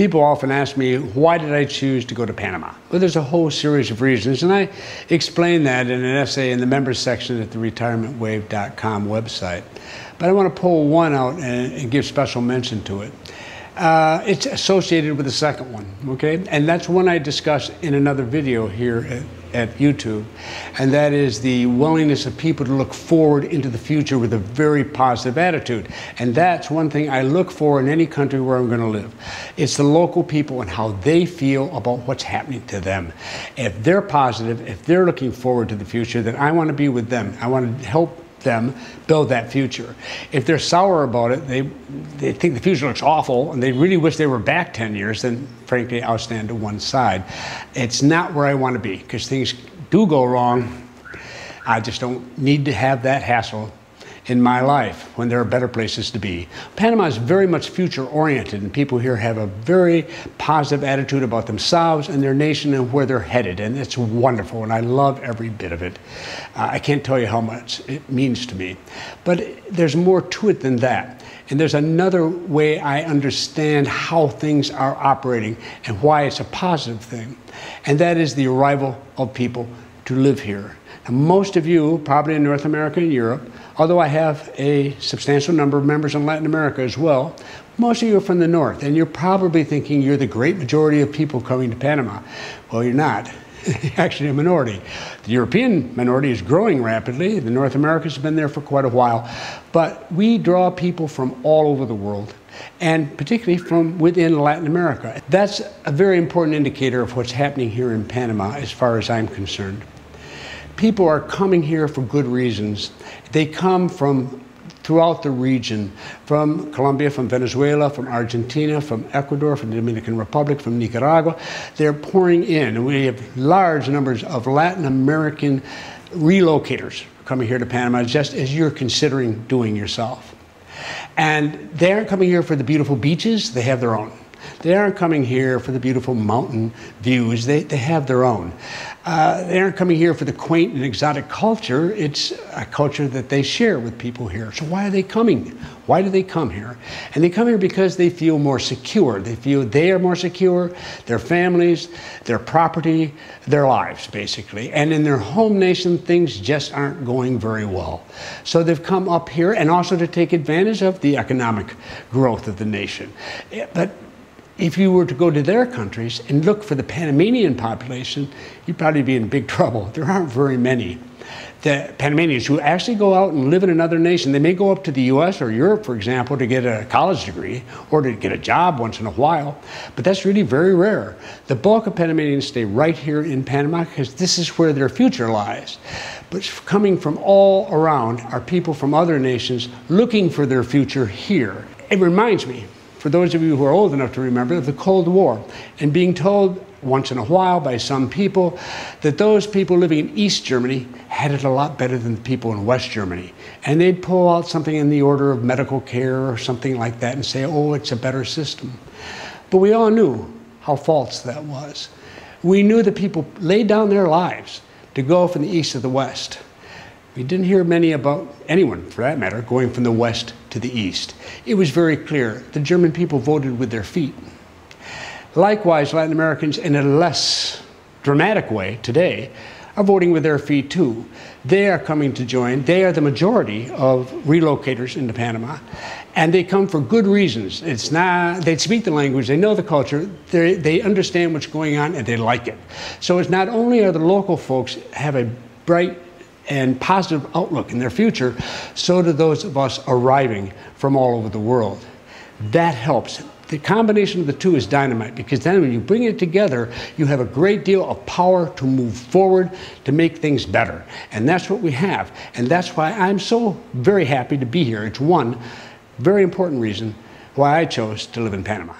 People often ask me, why did I choose to go to Panama? Well, there's a whole series of reasons, and I explain that in an essay in the members section at the retirementwave.com website. But I want to pull one out and give special mention to it. It's associated with the second one, okay? And that's one I discuss in another video here at YouTube, and that is the willingness of people to look forward into the future with a very positive attitude. And that's one thing I look for in any country where I'm going to live. It's the local people and how they feel about what's happening to them. If they're positive, if they're looking forward to the future, then I want to be with them. I want to help them build that future. If they're sour about it, they think the future looks awful and they really wish they were back 10 years, then frankly I'll stand to one side. It's not where I want to be, because things do go wrong. I just don't need to have that hassle in my life when there are better places to be. Panama is very much future oriented, and people here have a very positive attitude about themselves and their nation and where they're headed, and it's wonderful, and I love every bit of it. I can't tell you how much it means to me. But there's more to it than that. And there's another way I understand how things are operating and why it's a positive thing, and that is the arrival of people to live here. Now, most of you, probably in North America and Europe, although I have a substantial number of members in Latin America as well, most of you are from the north, and you're probably thinking you're the great majority of people coming to Panama. Well, you're not. Actually a minority. The European minority is growing rapidly. The North Americans have been there for quite a while. But we draw people from all over the world, and particularly from within Latin America. That's a very important indicator of what's happening here in Panama as far as I'm concerned. People are coming here for good reasons. They come from throughout the region, from Colombia, from Venezuela, from Argentina, from Ecuador, from the Dominican Republic, from Nicaragua. They're pouring in, and we have large numbers of Latin American relocators coming here to Panama, just as you're considering doing yourself. And they aren't coming here for the beautiful beaches, they have their own. They aren't coming here for the beautiful mountain views, they have their own. They aren't coming here for the quaint and exotic culture. It's a culture that they share with people here. So why are they coming? Why do they come here? And they come here because they feel more secure. They feel they are more secure, their families, their property, their lives, basically. And in their home nation, things just aren't going very well. So they've come up here, and also to take advantage of the economic growth of the nation. But if you were to go to their countries and look for the Panamanian population, you'd probably be in big trouble. There aren't very many. The Panamanians who actually go out and live in another nation, they may go up to the US or Europe, for example, to get a college degree or to get a job once in a while, but that's really very rare. The bulk of Panamanians stay right here in Panama because this is where their future lies. But coming from all around are people from other nations looking for their future here. It reminds me, for those of you who are old enough to remember, of the Cold War, and being told once in a while by some people that those people living in East Germany had it a lot better than the people in West Germany. And they'd pull out something in the order of medical care or something like that and say, oh, it's a better system. But we all knew how false that was. We knew that people laid down their lives to go from the East to the West. We didn't hear many about anyone, for that matter, going from the West to the East. It was very clear. The German people voted with their feet. Likewise, Latin Americans, in a less dramatic way today, are voting with their feet too. They are coming to join. They are the majority of relocators into Panama, and they come for good reasons. It's not, they speak the language, they know the culture, they understand what's going on, and they like it. So it's not only are the local folks have a bright and positive outlook in their future, so do those of us arriving from all over the world. That helps. The combination of the two is dynamite, because then when you bring it together, you have a great deal of power to move forward, to make things better. And that's what we have. And that's why I'm so very happy to be here. It's one very important reason why I chose to live in Panama.